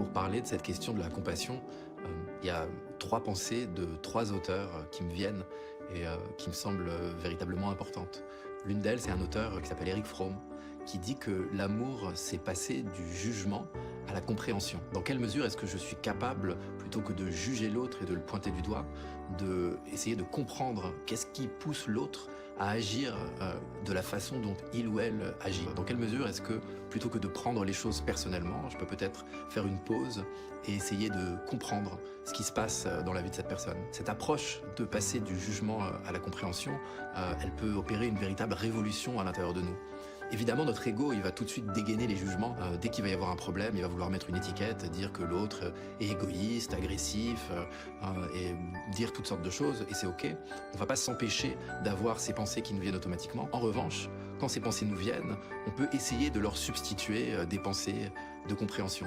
pour parler de cette question de la compassion, il y a 3 pensées de 3 auteurs qui me viennent et qui me semblent véritablement importantes. L'une d'elles, c'est un auteur qui s'appelle Erich Fromm, qui dit que l'amour, c'est passer du jugement à la compréhension. Dans quelle mesure est-ce que je suis capable, plutôt que de juger l'autre et de le pointer du doigt, essayer de comprendre qu'est-ce qui pousse l'autre à agir de la façon dont il ou elle agit. Dans quelle mesure est-ce que, plutôt que de prendre les choses personnellement, je peux peut-être faire une pause et essayer de comprendre ce qui se passe dans la vie de cette personne. Cette approche de passer du jugement à la compréhension, elle peut opérer une véritable révolution à l'intérieur de nous. Évidemment, notre ego, il va tout de suite dégainer les jugements. Dès qu'il va y avoir un problème, il va vouloir mettre une étiquette, dire que l'autre est égoïste, agressif, et dire toutes sortes de choses, et c'est ok. On ne va pas s'empêcher d'avoir ces pensées qui nous viennent automatiquement. En revanche, quand ces pensées nous viennent, on peut essayer de leur substituer des pensées de compréhension.